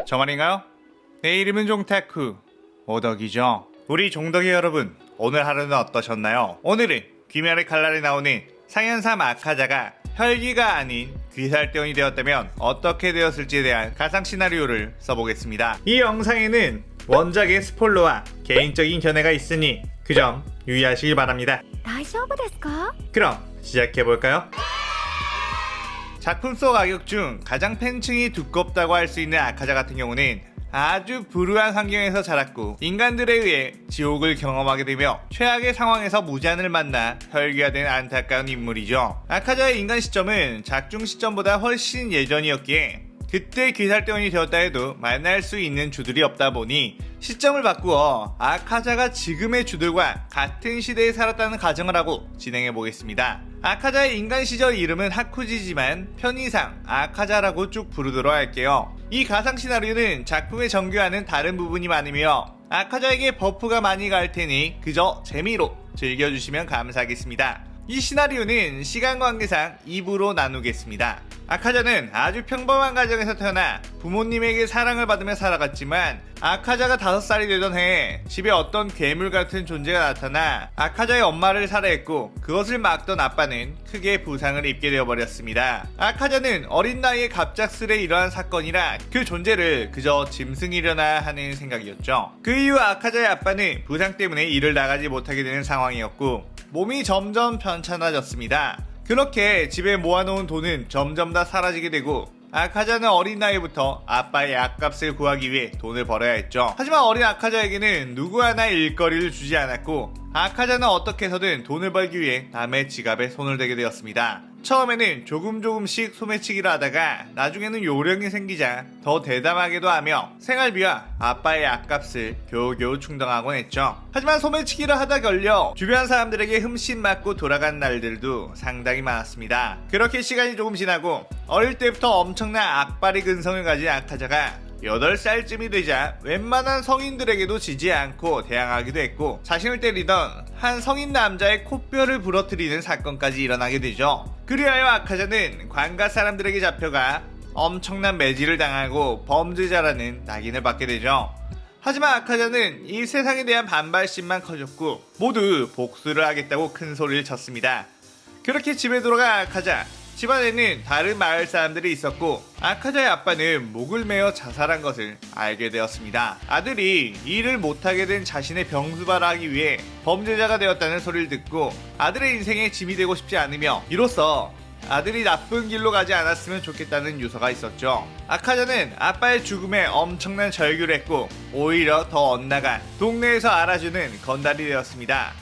저 말인가요? 내 이름은 종타쿠 오덕이죠. 우리 종덕이 여러분, 오늘 하루는 어떠셨나요? 오늘은 귀멸의 칼날에 나오는 상현삼 아카자가 혈기가 아닌 귀살대원이 되었다면 어떻게 되었을지에 대한 가상 시나리오를 써보겠습니다. 이 영상에는 원작의 스포일러와 개인적인 견해가 있으니 그 점 유의하시길 바랍니다. 大丈夫ですか? 그럼 시작해볼까요? 작품 속 악역 중 가장 팬층이 두껍다고 할 수 있는 아카자 같은 경우는 아주 불우한 환경에서 자랐고 인간들에 의해 지옥을 경험하게 되며 최악의 상황에서 무잔을 만나 혈기가 된 안타까운 인물이죠. 아카자의 인간 시점은 작중 시점보다 훨씬 예전이었기에 그때 귀살대원이 되었다 해도 만날 수 있는 주들이 없다 보니 시점을 바꾸어 아카자가 지금의 주들과 같은 시대에 살았다는 가정을 하고 진행해 보겠습니다. 아카자의 인간 시절 이름은 하쿠지지만 편의상 아카자라고 쭉 부르도록 할게요. 이 가상 시나리오는 작품의 정교와는 다른 부분이 많으며 아카자에게 버프가 많이 갈 테니 그저 재미로 즐겨주시면 감사하겠습니다. 이 시나리오는 시간 관계상 2부로 나누겠습니다. 아카자는 아주 평범한 가정에서 태어나 부모님에게 사랑을 받으며 살아갔지만 아카자가 5살이 되던 해에 집에 어떤 괴물 같은 존재가 나타나 아카자의 엄마를 살해했고 그것을 막던 아빠는 크게 부상을 입게 되어버렸습니다. 아카자는 어린 나이에 갑작스레 일어난 사건이라 그 존재를 그저 짐승이려나 하는 생각이었죠. 그 이후 아카자의 아빠는 부상 때문에 일을 나가지 못하게 되는 상황이었고 몸이 점점 편찮아졌습니다. 그렇게 집에 모아놓은 돈은 점점 다 사라지게 되고 아카자는 어린 나이부터 아빠의 약값을 구하기 위해 돈을 벌어야 했죠. 하지만 어린 아카자에게는 누구 하나 일거리를 주지 않았고 아카자는 어떻게 해서든 돈을 벌기 위해 남의 지갑에 손을 대게 되었습니다. 처음에는 조금씩 소매치기를 하다가 나중에는 요령이 생기자 더 대담하게도 하며 생활비와 아빠의 약값을 겨우겨우 충당하곤 했죠. 하지만 소매치기를 하다 걸려 주변 사람들에게 흠씬 맞고 돌아간 날들도 상당히 많았습니다. 그렇게 시간이 조금 지나고 어릴 때부터 엄청난 악바리 근성을 가진 아카자가 8살쯤이 되자 웬만한 성인들에게도 지지 않고 대항하기도 했고 자신을 때리던 한 성인 남자의 코뼈를 부러뜨리는 사건까지 일어나게 되죠. 그리하여 아카자는 관가 사람들에게 잡혀가 엄청난 매질을 당하고 범죄자라는 낙인을 받게 되죠. 하지만 아카자는 이 세상에 대한 반발심만 커졌고 모두 복수를 하겠다고 큰 소리를 쳤습니다. 그렇게 집에 돌아간 아카자, 집안에는 다른 마을 사람들이 있었고 아카자의 아빠는 목을 메어 자살한 것을 알게 되었습니다. 아들이 일을 못하게 된 자신의 병수발을 하기 위해 범죄자가 되었다는 소리를 듣고 아들의 인생에 짐이 되고 싶지 않으며 이로써 아들이 나쁜 길로 가지 않았으면 좋겠다는 유서가 있었죠. 아카자는 아빠의 죽음에 엄청난 절규를 했고 오히려 더 엇나간 동네에서 알아주는 건달이 되었습니다.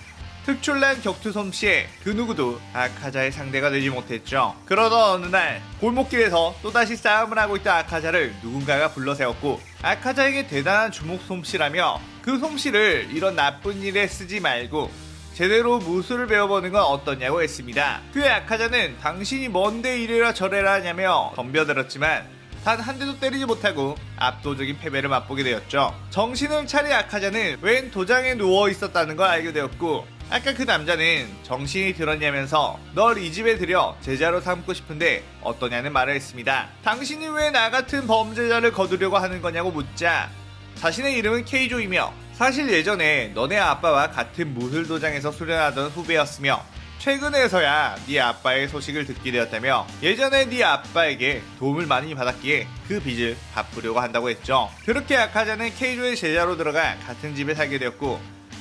특출난 격투 솜씨에 그 누구도 아카자의 상대가 되지 못했죠. 그러던 어느 날 골목길에서 또다시 싸움을 하고 있던 아카자를 누군가가 불러세웠고 아카자에게 대단한 주먹 솜씨라며 그 솜씨를 이런 나쁜 일에 쓰지 말고 제대로 무술을 배워보는 건 어떠냐고 했습니다. 그의 아카자는 당신이 뭔데 이래라 저래라 하냐며 덤벼들었지만 단 한 대도 때리지 못하고 압도적인 패배를 맛보게 되었죠. 정신을 차린 아카자는 웬 도장에 누워 있었다는 걸 알게 되었고 아까 그 남자는 정신이 들었냐면서 널 이 집에 들여 제자로 삼고 싶은데 어떠냐는 말을 했습니다. 당신이 왜 나 같은 범죄자를 거두려고 하는 거냐고 묻자 자신의 이름은 케이조이며 사실 예전에 너네 아빠와 같은 무술도장에서 수련하던 후배였으며 최근에서야 네 아빠의 소식을 듣게 되었다며 예전에 네 아빠에게 도움을 많이 받았기에 그 빚을 갚으려고 한다고 했죠. 그렇게 아카자는 케이조의 제자로 들어가 같은 집에 살게 되었고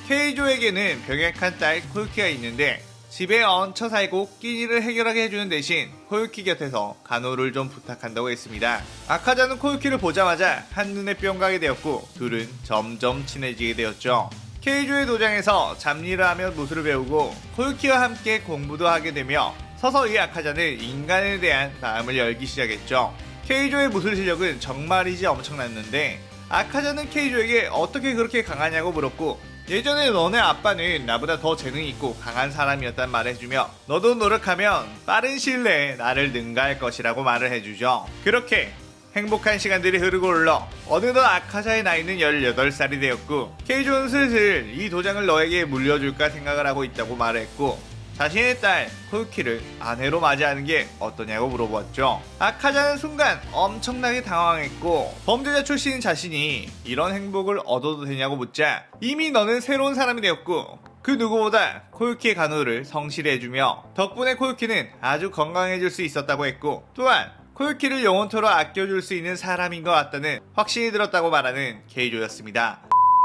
케이조에게는 병약한 딸 코유키가 있는데 집에 얹혀 살고 끼니를 해결하게 해주는 대신 코유키 곁에서 간호를 좀 부탁한다고 했습니다. 아카자는 코유키를 보자마자 한눈에 뿅 가게 되었고 둘은 점점 친해지게 되었죠. 케이조의 도장에서 잡일을 하며 무술을 배우고 코유키와 함께 공부도 하게 되며 서서히 아카자는 인간에 대한 마음을 열기 시작했죠. 케이조의 무술 실력은 정말이지 엄청났는데 아카자는 케이조에게 어떻게 그렇게 강하냐고 물었고 예전에 너네 아빠는 나보다 더 재능이 있고 강한 사람이었단 말을 해주며 너도 노력하면 빠른 시일 내에 나를 능가할 것이라고 말을 해주죠. 그렇게 행복한 시간들이 흐르고 흘러 어느덧 아카자의 나이는 18살이 되었고 케이조는 슬슬 이 도장을 너에게 물려줄까 생각을 하고 있다고 말을 했고 자신의 딸 코유키를 아내로 맞이하는 게 어떠냐고 물어보았죠. 아카자는 순간 엄청나게 당황했고 범죄자 출신인 자신이 이런 행복을 얻어도 되냐고 묻자 이미 너는 새로운 사람이 되었고 그 누구보다 코유키의 간호를 성실히 해주며 덕분에 코유키는 아주 건강해질 수 있었다고 했고 또한 코유키를 영원토록 아껴줄 수 있는 사람인 것 같다는 확신이 들었다고 말하는 케이조였습니다.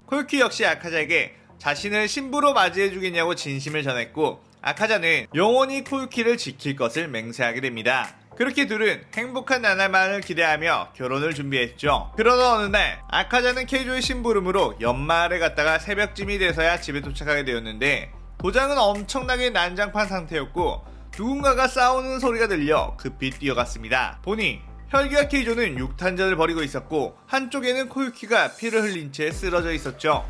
코유키 역시 아카자에게 자신을 신부로 맞이해주겠냐고 진심을 전했고 아카자는 영원히 코유키를 지킬 것을 맹세하게 됩니다. 그렇게 둘은 행복한 나날만을 기대하며 결혼을 준비했죠. 그러던 어느 날 아카자는 케이조의 심부름으로 연마을에 갔다가 새벽쯤이 돼서야 집에 도착하게 되었는데 도장은 엄청나게 난장판 상태였고 누군가가 싸우는 소리가 들려 급히 뛰어갔습니다. 보니 혈기와 케이조는 육탄전을 벌이고 있었고 한쪽에는 코유키가 피를 흘린 채 쓰러져 있었죠.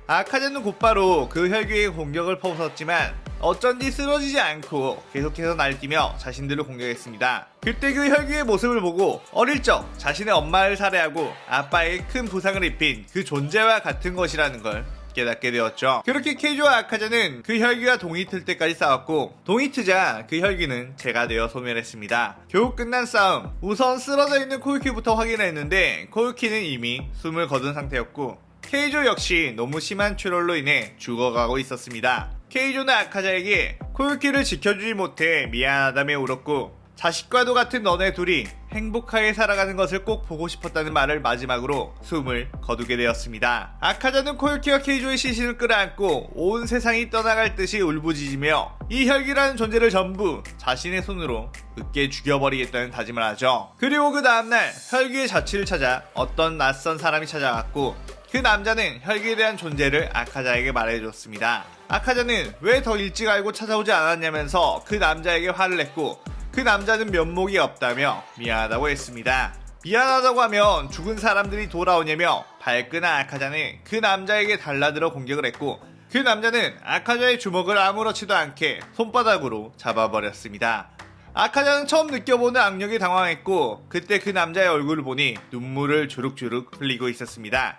아카자는 곧바로 그 혈기의 공격을 퍼붓었지만 어쩐지 쓰러지지 않고 계속해서 날뛰며 자신들을 공격했습니다. 그때 그 혈기의 모습을 보고 어릴 적 자신의 엄마를 살해하고 아빠에게 큰 부상을 입힌 그 존재와 같은 것이라는 걸 깨닫게 되었죠. 그렇게 케이조와 아카자는 그 혈기와 동이 틀 때까지 싸웠고 동이 트자 그 혈기는 재가 되어 소멸했습니다. 겨우 끝난 싸움, 우선 쓰러져 있는 코유키부터 확인했는데 코유키는 이미 숨을 거둔 상태였고 케이조 역시 너무 심한 출혈로 인해 죽어가고 있었습니다. 케이조는 아카자에게 코유키를 지켜주지 못해 미안하다며 울었고 자식과도 같은 너네 둘이 행복하게 살아가는 것을 꼭 보고 싶었다는 말을 마지막으로 숨을 거두게 되었습니다. 아카자는 코유키와 케이조의 시신을 끌어안고 온 세상이 떠나갈 듯이 울부짖으며 이 혈기라는 존재를 전부 자신의 손으로 으깨 죽여버리겠다는 다짐을 하죠. 그리고 그 다음날 혈기의 자취를 찾아 어떤 낯선 사람이 찾아왔고 그 남자는 혈기에 대한 존재를 아카자에게 말해줬습니다. 아카자는 왜 더 일찍 알고 찾아오지 않았냐면서 그 남자에게 화를 냈고 그 남자는 면목이 없다며 미안하다고 했습니다. 미안하다고 하면 죽은 사람들이 돌아오냐며 발끈한 아카자는 그 남자에게 달라들어 공격을 했고 그 남자는 아카자의 주먹을 아무렇지도 않게 손바닥으로 잡아버렸습니다. 아카자는 처음 느껴보는 악력에 당황했고 그때 그 남자의 얼굴을 보니 눈물을 주룩주룩 흘리고 있었습니다.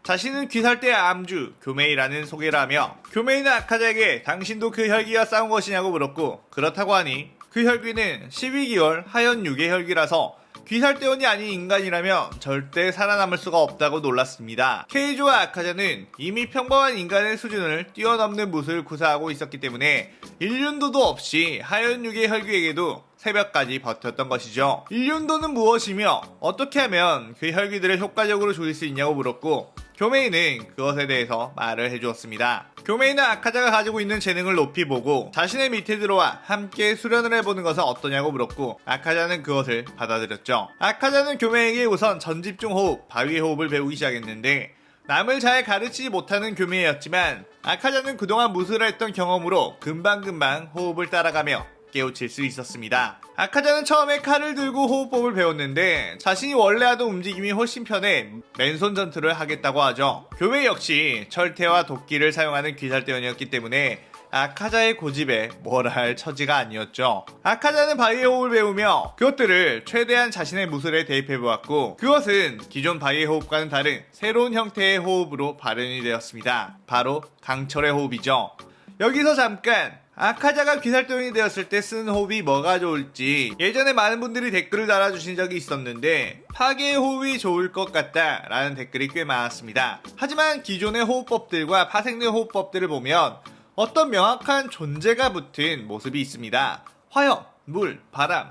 자신은 귀살대 암주 교메이라는 소개를 하며 교메이는 아카자에게 당신도 그 혈기와 싸운 것이냐고 물었고 그렇다고 하니 그 혈기는 12개월 하연 6의 혈기라서 귀살대원이 아닌 인간이라면 절대 살아남을 수가 없다고 놀랐습니다. 케이조와 아카자는 이미 평범한 인간의 수준을 뛰어넘는 무술을 구사하고 있었기 때문에 일륜도도 없이 하연 6의 혈기에게도 새벽까지 버텼던 것이죠. 일륜도는 무엇이며 어떻게 하면 그 혈기들을 효과적으로 죽일 수 있냐고 물었고 교메이는 그것에 대해서 말을 해주었습니다. 교메이는 아카자가 가지고 있는 재능을 높이 보고 자신의 밑에 들어와 함께 수련을 해보는 것은 어떠냐고 물었고 아카자는 그것을 받아들였죠. 아카자는 교메이에게 우선 전집중 호흡, 바위 호흡을 배우기 시작했는데 남을 잘 가르치지 못하는 교메이였지만 아카자는 그동안 무술을 했던 경험으로 금방금방 호흡을 따라가며 깨우칠 수 있었습니다. 아카자는 처음에 칼을 들고 호흡법을 배웠는데 자신이 원래 하던 움직임이 훨씬 편해 맨손 전투를 하겠다고 하죠. 교메이 역시 철퇴와 도끼를 사용하는 귀살대원이었기 때문에 아카자의 고집에 뭐라 할 처지가 아니었죠. 아카자는 바위의 호흡을 배우며 그것들을 최대한 자신의 무술에 대입해보았고 그것은 기존 바위의 호흡과는 다른 새로운 형태의 호흡으로 발현이 되었습니다. 바로 강철의 호흡이죠. 여기서 잠깐 아카자가 귀살대원이 되었을 때 쓰는 호흡이 뭐가 좋을지 예전에 많은 분들이 댓글을 달아주신 적이 있었는데 파괴의 호흡이 좋을 것 같다 라는 댓글이 꽤 많았습니다. 하지만 기존의 호흡법들과 파생된 호흡법들을 보면 어떤 명확한 존재가 붙은 모습이 있습니다. 화염, 물, 바람,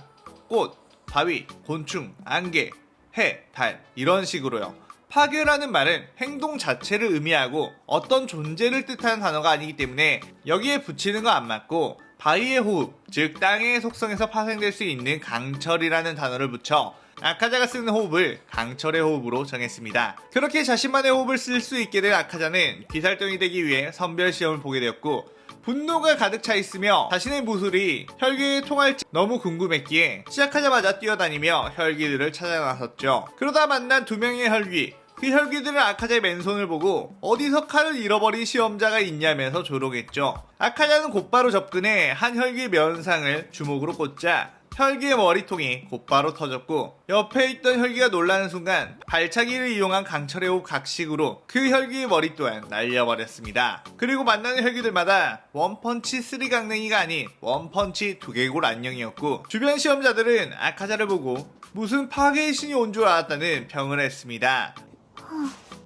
꽃, 바위, 곤충, 안개, 해, 달 이런 식으로요. 파괴라는 말은 행동 자체를 의미하고 어떤 존재를 뜻하는 단어가 아니기 때문에 여기에 붙이는 거 안 맞고 바위의 호흡, 즉 땅의 속성에서 파생될 수 있는 강철이라는 단어를 붙여 아카자가 쓰는 호흡을 강철의 호흡으로 정했습니다. 그렇게 자신만의 호흡을 쓸 수 있게 된 아카자는 귀살병이 되기 위해 선별시험을 보게 되었고 분노가 가득 차 있으며 자신의 무술이 혈기에 통할지 너무 궁금했기에 시작하자마자 뛰어다니며 혈기들을 찾아 나섰죠. 그러다 만난 두 명의 혈기, 그 혈기들은 아카자의 맨손을 보고 어디서 칼을 잃어버린 시험자가 있냐면서 조롱했죠. 아카자는 곧바로 접근해 한 혈기의 면상을 주먹으로 꽂자 혈기의 머리통이 곧바로 터졌고 옆에 있던 혈기가 놀라는 순간 발차기를 이용한 강철의 호흡 각식으로 그 혈기의 머리 또한 날려버렸습니다. 그리고 만나는 혈기들마다 원펀치 3강냉이가 아닌 원펀치 두개골 안녕이었고 주변 시험자들은 아카자를 보고 무슨 파괴의 신이 온 줄 알았다는 평을 했습니다.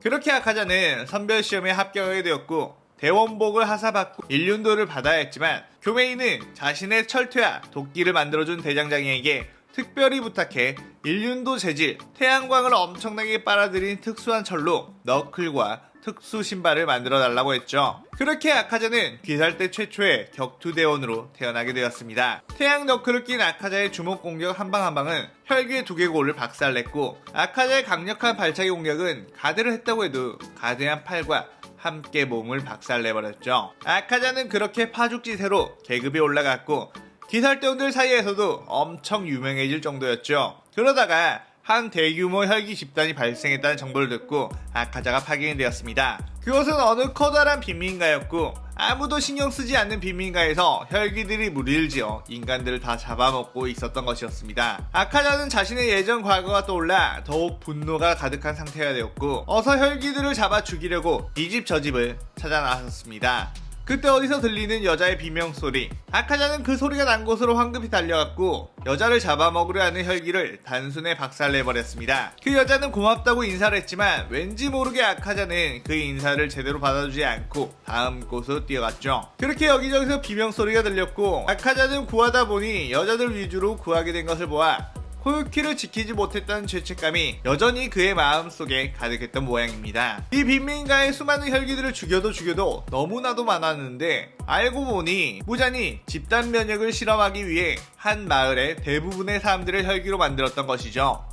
그렇게 아카자는 선별시험에 합격하게 되었고 대원복을 하사받고 일륜도를 받아야 했지만 교메이는 자신의 철퇴와 도끼를 만들어준 대장장이에게 특별히 부탁해 일륜도 재질, 태양광을 엄청나게 빨아들인 특수한 철로 너클과 특수 신발을 만들어 달라고 했죠. 그렇게 아카자는 귀살대 최초의 격투대원으로 태어나게 되었습니다. 태양 너클을 낀 아카자의 주먹 공격 한방 한방은 혈기의 두개골을 박살냈고 아카자의 강력한 발차기 공격은 가드를 했다고 해도 가드한 팔과 함께 몸을 박살내버렸죠. 아카자는 그렇게 파죽지세로 계급이 올라갔고 기살대원들 사이에서도 엄청 유명해질 정도였죠. 그러다가 한 대규모 혈기 집단이 발생했다는 정보를 듣고 아카자가 파견이 되었습니다. 그것은 어느 커다란 빈민가였고 아무도 신경 쓰지 않는 빈민가에서 혈기들이 무리를 지어 인간들을 다 잡아먹고 있었던 것이었습니다. 아카자는 자신의 예전 과거가 떠올라 더욱 분노가 가득한 상태가 되었고 어서 혈기들을 잡아 죽이려고 이 집 저 집을 찾아 나섰습니다. 그때 어디서 들리는 여자의 비명소리. 아카자는 그 소리가 난 곳으로 황급히 달려갔고 여자를 잡아먹으려 하는 혈기를 단순에 박살내버렸습니다. 그 여자는 고맙다고 인사를 했지만 왠지 모르게 아카자는 그 인사를 제대로 받아주지 않고 다음 곳으로 뛰어갔죠. 그렇게 여기저기서 비명소리가 들렸고 아카자는 구하다 보니 여자들 위주로 구하게 된 것을 보아 코유키를 지키지 못했다는 죄책감이 여전히 그의 마음속에 가득했던 모양입니다. 이 빈민가의 수많은 혈기들을 죽여도 너무나도 많았는데 알고 보니 무잔이 집단 면역을 실험하기 위해 한 마을의 대부분의 사람들을 혈기로 만들었던 것이죠.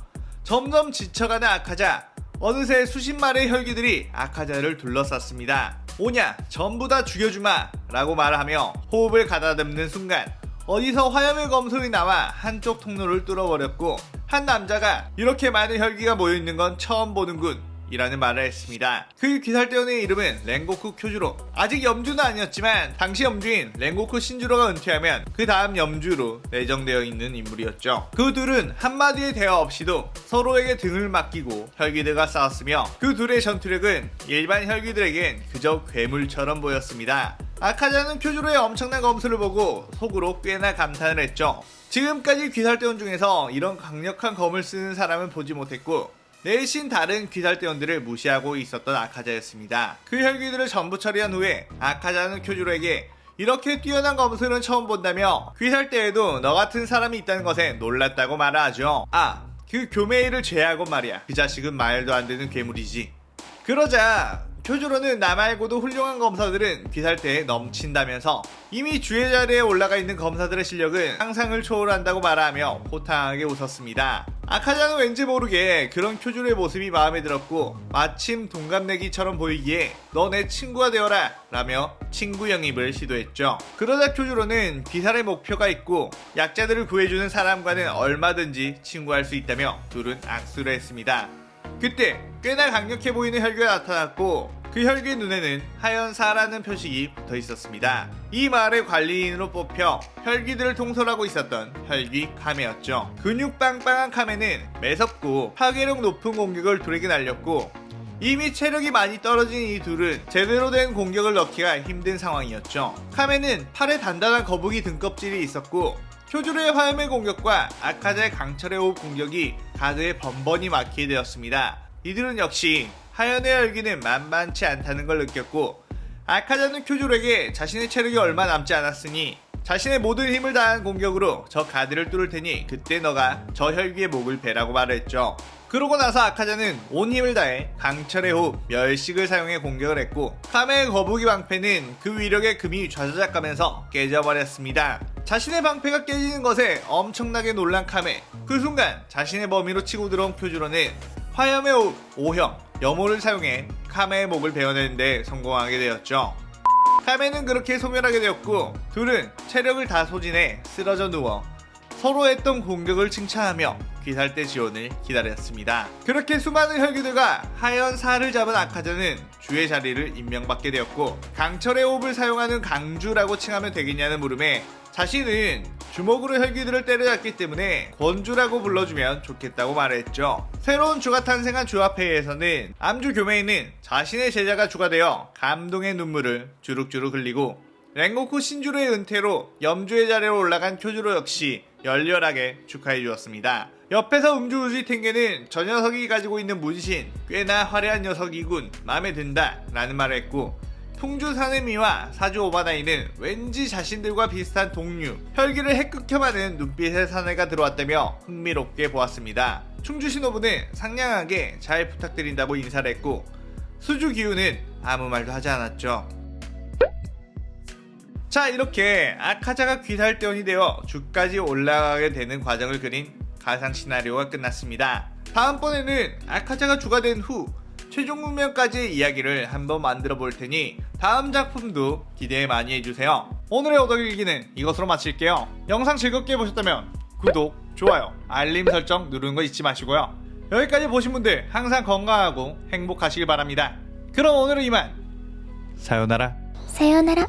점점 지쳐가는 아카자. 어느새 수십 마리의 혈기들이 아카자를 둘러쌌습니다. 오냐 전부 다 죽여주마 라고 말하며 호흡을 가다듬는 순간 어디서 화염의 검술이 나와 한쪽 통로를 뚫어버렸고 한 남자가 이렇게 많은 혈기가 모여있는 건 처음 보는군 이라는 말을 했습니다. 그 귀살대원의 이름은 렌고쿠 쿄주로. 아직 염주는 아니었지만 당시 염주인 렌고쿠 신주로가 은퇴하면 그 다음 염주로 내정되어 있는 인물이었죠. 그 둘은 한마디의 대화 없이도 서로에게 등을 맡기고 혈기들과 싸웠으며 그 둘의 전투력은 일반 혈기들에겐 그저 괴물처럼 보였습니다. 아카자는 쿄주로의 엄청난 검술을 보고 속으로 꽤나 감탄을 했죠. 지금까지 귀살대원 중에서 이런 강력한 검을 쓰는 사람은 보지 못했고 내신 다른 귀살대원들을 무시하고 있었던 아카자였습니다. 그 혈기들을 전부 처리한 후에 아카자는 쿄주로에게 이렇게 뛰어난 검술은 처음 본다며 귀살대에도 너 같은 사람이 있다는 것에 놀랐다고 말하죠. 그 교메이를 제외하고 말이야. 그 자식은 말도 안 되는 괴물이지. 그러자 쿄주로는 나 말고도 훌륭한 검사들은 귀살대에 넘친다면서 이미 주의 자리에 올라가 있는 검사들의 실력은 상상을 초월한다고 말하며 호탕하게 웃었습니다. 아카자는 왠지 모르게 그런 쿄주로의 모습이 마음에 들었고 마침 동갑내기처럼 보이기에 너 내 친구가 되어라 라며 친구 영입을 시도했죠. 그러자 쿄주로는 귀살의 목표가 있고 약자들을 구해주는 사람과는 얼마든지 친구할 수 있다며 둘은 악수를 했습니다. 그때 꽤나 강력해 보이는 혈기가 나타났고 그 혈기의 눈에는 하연사라는 표식이 붙어 있었습니다. 이 마을의 관리인으로 뽑혀 혈기들을 통솔하고 있었던 혈기 카메였죠. 근육 빵빵한 카메는 매섭고 파괴력 높은 공격을 둘에게 날렸고 이미 체력이 많이 떨어진 이 둘은 제대로 된 공격을 넣기가 힘든 상황이었죠. 카메는 팔에 단단한 거북이 등껍질이 있었고 쿄주로의 화염의 공격과 아카자의 강철의 호흡 공격이 가드에 번번이 막히게 되었습니다. 이들은 역시 하연의 혈기는 만만치 않다는 걸 느꼈고 아카자는 쿄주로에게 자신의 체력이 얼마 남지 않았으니 자신의 모든 힘을 다한 공격으로 저 가드를 뚫을 테니 그때 너가 저 혈기의 목을 베라고 말했죠. 그러고 나서 아카자는 온 힘을 다해 강철의 호흡, 멸식을 사용해 공격을 했고 카메의 거북이 방패는 그 위력에 금이 좌저작가면서 깨져버렸습니다. 자신의 방패가 깨지는 것에 엄청나게 놀란 카메. 그 순간 자신의 범위로 치고 들어온 쿄주로는 화염의 호흡 5형 염호를 사용해 카메의 목을 베어내는 데 성공하게 되었죠. 카메는 그렇게 소멸하게 되었고 둘은 체력을 다 소진해 쓰러져 누워 서로 했던 공격을 칭찬하며 귀살대 지원을 기다렸습니다. 그렇게 수많은 혈기들과 하연사를 잡은 아카자는 주의 자리를 임명받게 되었고 강철의 호흡을 사용하는 강주라고 칭하면 되겠냐는 물음에 자신은 주먹으로 혈기들을 때려잡기 때문에 권주라고 불러주면 좋겠다고 말했죠. 새로운 주가 탄생한 주합회의에서는 암주 교메이는 자신의 제자가 주가되어 감동의 눈물을 주룩주룩 흘리고, 랭고쿠 신주로의 은퇴로 염주의 자리로 올라간 쿄주로 역시 열렬하게 축하해 주었습니다. 옆에서 음주 우지 텐게는 저 녀석이 가지고 있는 문신 꽤나 화려한 녀석이군, 마음에 든다 라는 말을 했고, 풍주 사네미와 사주 오바나이는 왠지 자신들과 비슷한 동류, 혈기를 핵극혐하는 눈빛의 사내가 들어왔다며 흥미롭게 보았습니다. 충주 시노부는 상냥하게 잘 부탁드린다고 인사를 했고, 수주 기우는 아무 말도 하지 않았죠. 자, 이렇게 아카자가 귀살대원이 되어 주까지 올라가게 되는 과정을 그린 가상 시나리오가 끝났습니다. 다음번에는 아카자가 주가 된 후 최종 문명까지의 이야기를 한번 만들어 볼 테니 다음 작품도 기대 많이 해주세요. 오늘의 오덕일기는 이것으로 마칠게요. 영상 즐겁게 보셨다면 구독, 좋아요, 알림 설정 누르는 거 잊지 마시고요. 여기까지 보신 분들 항상 건강하고 행복하시길 바랍니다. 그럼 오늘은 이만. 사요나라. 사요나라.